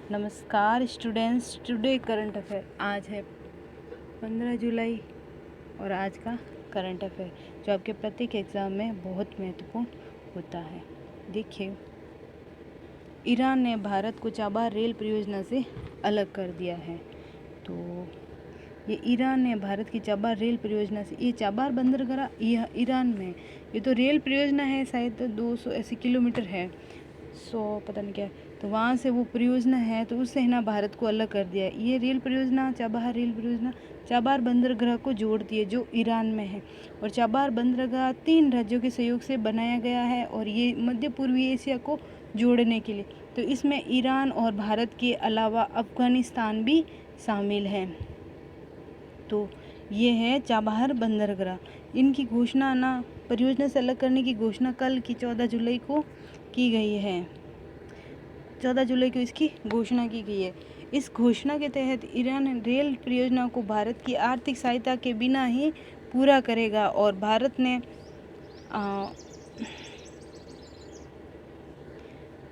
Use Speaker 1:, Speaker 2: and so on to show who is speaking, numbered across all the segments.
Speaker 1: नमस्कार students, today current affair. आज है 15 जुलाई और आज का करंट अफेयर जो आपके प्रत्येक एग्ज़ाम में बहुत महत्वपूर्ण होता है। देखिए, ईरान ने भारत को चाबार रेल परियोजना से अलग कर दिया है। तो ये ईरान ने भारत की चाबार रेल परियोजना से, ये चाबार बंदरगाह यह ईरान में, ये तो रेल परियोजना है, शायद 280 किलोमीटर है, 100 पता नहीं क्या, तो वहाँ से वो परियोजना है, तो उससे है ना भारत को अलग कर दिया है। ये रेल परियोजना, चाबार रेल परियोजना चाबार बंदरगाह को जोड़ती है जो ईरान में है। और चाबार बंदरगाह 3 राज्यों के सहयोग से बनाया गया है और ये मध्य पूर्वी एशिया को जोड़ने के लिए, तो इसमें ईरान और भारत के अलावा अफगानिस्तान भी शामिल है। तो ये है चाबार बंदरगाह। इनकी घोषणा ना परियोजना से अलग करने की घोषणा कल की 14 जुलाई को की गई है। 14 जुलाई को इसकी घोषणा की गई है। इस घोषणा के तहत ईरान रेल परियोजना को भारत की आर्थिक सहायता के बिना ही पूरा करेगा और भारत ने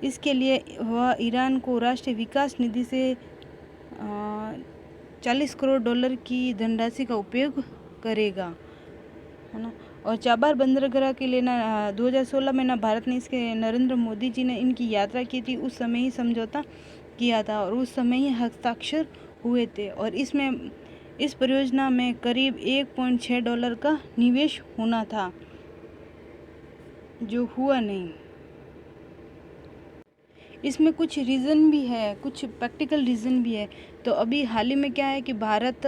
Speaker 1: इसके लिए वह ईरान को राष्ट्रीय विकास निधि से 40 करोड़ डॉलर की धनराशि का उपयोग करेगा, है ना। और चाबार बंदरगाह के लिए ना 2016 में ना भारत ने इसके, नरेंद्र मोदी जी ने इनकी यात्रा की थी, उस समय ही समझौता किया था और उस समय ही हस्ताक्षर हुए थे। और इसमें इस परियोजना में करीब 1.6 डॉलर का निवेश होना था, जो हुआ नहीं। इसमें कुछ रीज़न भी है, कुछ प्रैक्टिकल रीज़न भी है। तो अभी हाल ही में क्या है कि भारत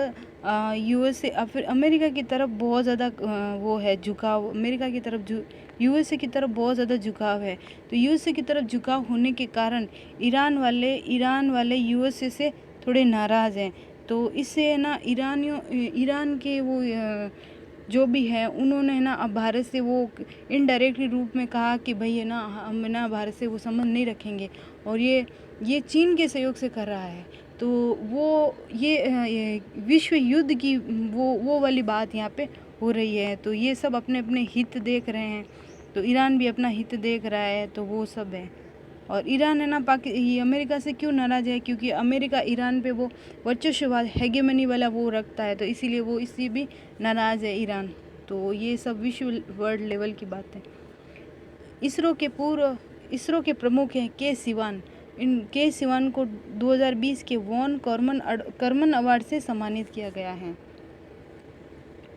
Speaker 1: यूएसए फिर अमेरिका की तरफ बहुत ज़्यादा वो है झुकाव, अमेरिका की तरफ यूएसए की तरफ बहुत ज़्यादा झुकाव है। तो यूएसए की तरफ झुकाव होने के कारण ईरान वाले यूएसए से थोड़े नाराज़ हैं। तो इससे ना ईरान के वो जो भी है, उन्होंने ना अब भारत से वो इनडायरेक्टली रूप में कहा कि भाई है ना, हम ना भारत से वो संबंध नहीं रखेंगे। और ये चीन के सहयोग से कर रहा है। तो वो ये विश्व युद्ध की वो वाली बात यहाँ पे हो रही है। तो ये सब अपने अपने हित देख रहे हैं, तो ईरान भी अपना हित देख रहा है, तो वो सब है। और ईरान है ना अमेरिका से क्यों नाराज़ है, क्योंकि अमेरिका ईरान पे वो वर्चस्ववाद, हेगेमनी वाला वो रखता है, तो इसीलिए वो इससे भी नाराज़ है ईरान। तो ये सब विश्व वर्ल्ड लेवल की बात है। इसरो के प्रमुख हैं के सिवान। के सिवान को 2020 के वॉन कर्मन अवार्ड से सम्मानित किया गया है।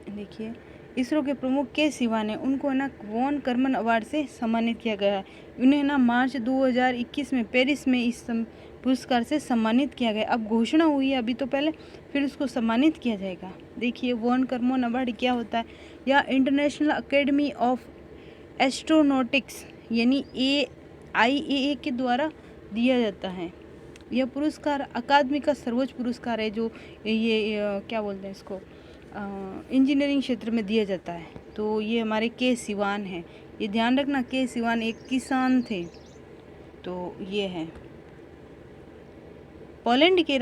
Speaker 1: देखिए, इसरो के प्रमुख के सिवान है, उनको ना वॉन कर्मन अवार्ड से सम्मानित किया गया है। उन्हें ना मार्च 2021 में पेरिस में इस पुरस्कार से सम्मानित किया गया। अब घोषणा हुई है अभी, तो पहले फिर उसको सम्मानित किया जाएगा। देखिए, वॉन कर्मन अवार्ड क्या होता है, या इंटरनेशनल अकेडमी ऑफ एस्ट्रोनॉटिक्स यानी IAA के द्वारा दिया जाता है। यह पुरस्कार अकादमी का सर्वोच्च पुरस्कार है, जो ये क्या बोलते हैं इसको, इंजीनियरिंग क्षेत्र में दिया जाता है। तो ये हमारे के सिवान हैं, ये ध्यान रखना, के सिवान एक किसान थे। तो ये है। पोलैंड के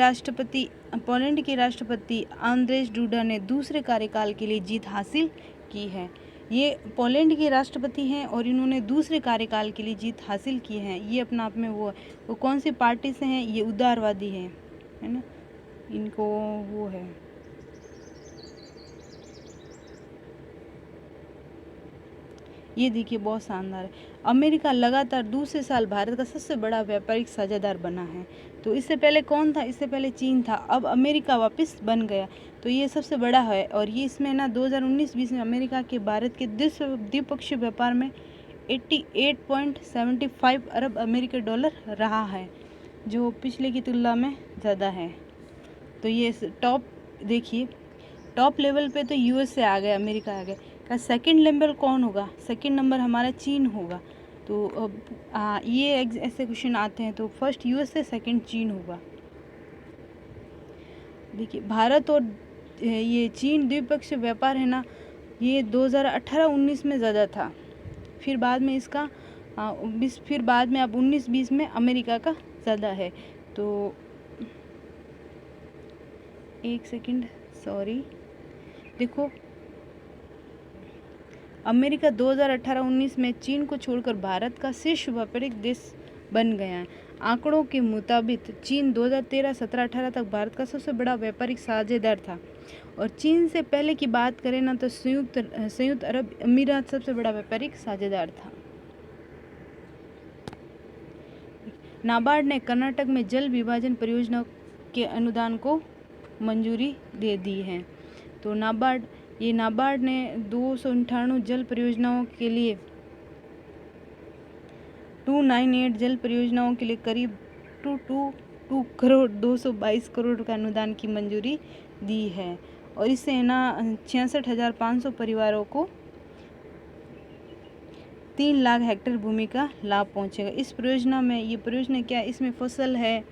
Speaker 1: राष्ट्रपति आंद्रेज डूडा ने दूसरे कार्यकाल के लिए जीत हासिल की है। ये पोलैंड के राष्ट्रपति हैं और इन्होंने दूसरे कार्यकाल के लिए जीत हासिल की है। ये अपना आप में वो कौन सी पार्टी से हैं, ये उदारवादी हैं, है ना, इनको वो है। ये देखिए, बहुत शानदार है। अमेरिका लगातार दूसरे साल भारत का सबसे बड़ा व्यापारिक साझेदार बना है। तो इससे पहले कौन था, इससे पहले चीन था, अब अमेरिका वापस बन गया। तो ये सबसे बड़ा है। और ये इसमें ना 2019-20 में अमेरिका के भारत के द्विपक्षीय व्यापार में 88.75 अरब अमेरिकी डॉलर रहा है, जो पिछले की तुलना में ज़्यादा है। तो ये देखिए, टॉप लेवल पे तो यूएस से आ गया, अमेरिका आ गया। का सेकंड नंबर कौन होगा, सेकंड नंबर हमारा चीन होगा। तो अब ये ऐसे क्वेश्चन आते हैं, तो फर्स्ट यूएस से सेकंड चीन होगा। देखिए, भारत और ये चीन द्विपक्षीय व्यापार है ना, ये 2018-19 में ज़्यादा था, फिर बाद में इसका फिर बाद में अब 19-20 में अमेरिका का ज़्यादा है। तो एक सेकंड, सॉरी, देखो, अमेरिका 2018-19 में चीन को छोड़कर भारत का शीर्ष व्यापारिक देश बन गया है। आंकड़ों के मुताबिक चीन 2013, 17, 18 तक भारत का सबसे बड़ा व्यापारिक साझेदार था। और चीन से पहले की बात करें ना तो संयुक्त अरब अमीरात सबसे बड़ा व्यापारिक साझेदार था। नाबार्ड ने कर्नाटक में जल विभाजन परियोजना के अनुदान को मंजूरी दे दी है। तो नाबार्ड ने 298 जल परियोजनाओं के लिए 298 जल परियोजनाओं के लिए करीब 2 करोड़ 222 करोड़ का अनुदान की मंजूरी दी है। और इससे है ना 66,500 परिवारों को 3 लाख हेक्टेयर भूमि का लाभ पहुंचेगा। इस परियोजना में ये परियोजना क्या है, इसमें फसल है,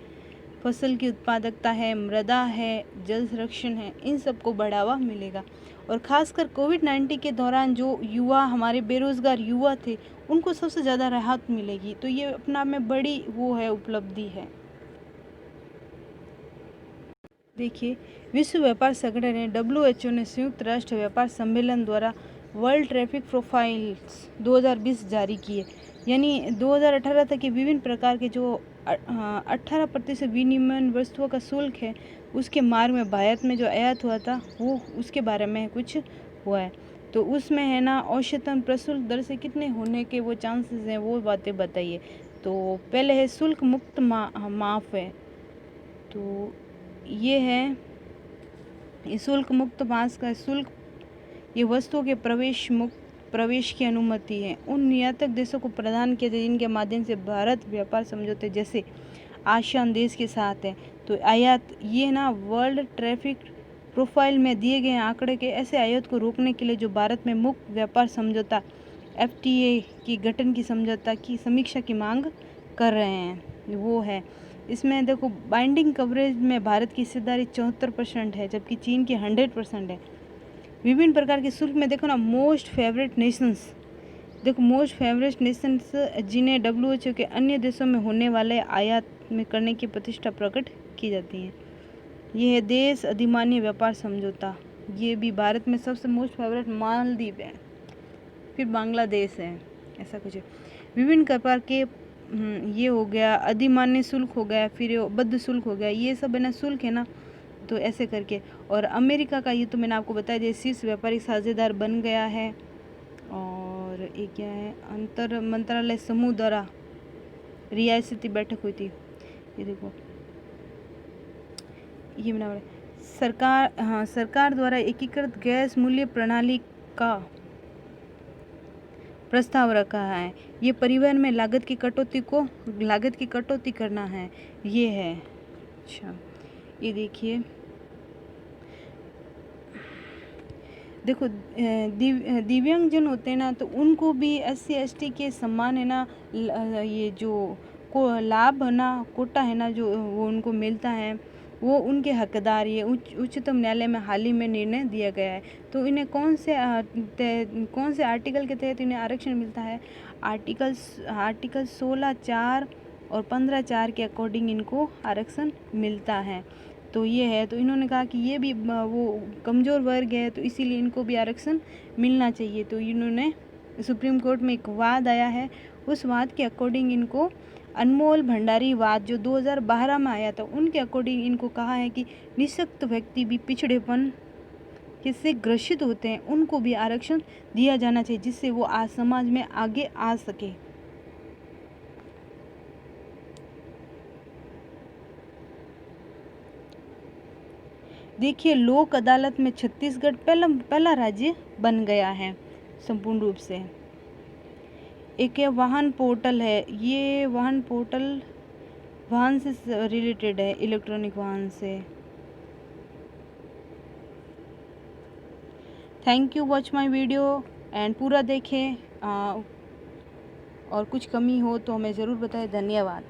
Speaker 1: फसल की उत्पादकता है, मृदा है, जल संरक्षण है, इन सबको बढ़ावा मिलेगा। और खासकर कोविड-19 के दौरान जो युवा हमारे बेरोजगार युवा थे उनको सबसे ज़्यादा राहत मिलेगी। तो ये अपने आप में बड़ी वो है उपलब्धि है। देखिए, विश्व व्यापार संगठन ने WHO ने संयुक्त राष्ट्र व्यापार सम्मेलन द्वारा वर्ल्ड ट्रैफिक प्रोफाइल्स 2020 जारी किए। यानी 2018 तक के विभिन्न प्रकार के जो 18% विनिमय वस्तुओं का शुल्क है उसके मार्ग में भारत में जो आयात हुआ था वो उसके बारे में कुछ हुआ है। तो उसमें है ना औसतन प्रशुल्क दर से कितने होने के वो चांसेस हैं वो बातें बताइए। तो पहले है शुल्क मुक्त माफ़ है। तो ये है शुल्क मुक्त मास का शुल्क, ये वस्तुओं के प्रवेश की अनुमति है उन निर्यातक देशों को प्रदान किया जाए जिनके माध्यम से भारत व्यापार समझौते जैसे आसियान देश के साथ है। तो आयात ये ना वर्ल्ड ट्रैफिक प्रोफाइल में दिए गए आंकड़े के ऐसे आयात को रोकने के लिए जो भारत में मुक्त व्यापार समझौता FTA की गठन की समझौता की समीक्षा की मांग कर रहे हैं वो है। इसमें देखो बाइंडिंग कवरेज में भारत की हिस्सेदारी 74% है जबकि चीन की 100% है। विभिन्न प्रकार के शुल्क में देखो ना मोस्ट फेवरेट नेशंस, देखो मोस्ट फेवरेट नेशंस जिन्हें WHO के अन्य देशों में होने वाले आयात में करने की प्रतिष्ठा प्रकट की जाती है। ये है देश अधिमान्य व्यापार समझौता, ये भी भारत में सबसे मोस्ट फेवरेट मालदीव है, फिर बांग्लादेश है, ऐसा कुछ है। विभिन्न प्रकार के ये हो गया अधिमान्य शुल्क हो गया, फिर बद्ध शुल्क हो गया, ये सब है ना शुल्क है ना। तो ऐसे करके और अमेरिका का ये तो मैंने आपको बताया जैसे शीर्ष व्यापारिक साझेदार बन गया है। और एक क्या है अंतर मंत्रालय समूह द्वारा रियासती बैठक हुई थी। ये देखो ये बना सरकार द्वारा एकीकृत गैस मूल्य प्रणाली का प्रस्ताव रखा है। ये परिवहन में लागत की कटौती करना है ये है। अच्छा ये देखिए देखो दिव्यांगजन होते हैं ना तो उनको भी SC ST के सम्मान है ना, ये जो को लाभ है ना कोटा है ना जो वो उनको मिलता है वो उनके हकदार। ये उच्चतम न्यायालय में हाल ही में निर्णय दिया गया है। तो इन्हें कौन से आर्टिकल के तहत इन्हें आरक्षण मिलता है, आर्टिकल 16(4) और 15(4) के अकॉर्डिंग इनको आरक्षण मिलता है। तो ये है, तो इन्होंने कहा कि ये भी वो कमज़ोर वर्ग है तो इसीलिए इनको भी आरक्षण मिलना चाहिए। तो इन्होंने सुप्रीम कोर्ट में एक वाद आया है, उस वाद के अकॉर्डिंग इनको अनमोल भंडारी वाद जो 2012 में आया था उनके अकॉर्डिंग इनको कहा है कि निःशक्त व्यक्ति भी पिछड़ेपन से ग्रसित होते हैं उनको भी आरक्षण दिया जाना चाहिए जिससे वो आज समाज में आगे आ सके। देखिए लोक अदालत में छत्तीसगढ़ पहला राज्य बन गया है संपूर्ण रूप से। एक है वाहन पोर्टल है, ये वाहन पोर्टल वाहन से रिलेटेड है, इलेक्ट्रॉनिक वाहन से। Thank you watch my video and पूरा देखें और कुछ कमी हो तो हमें ज़रूर बताएं। धन्यवाद।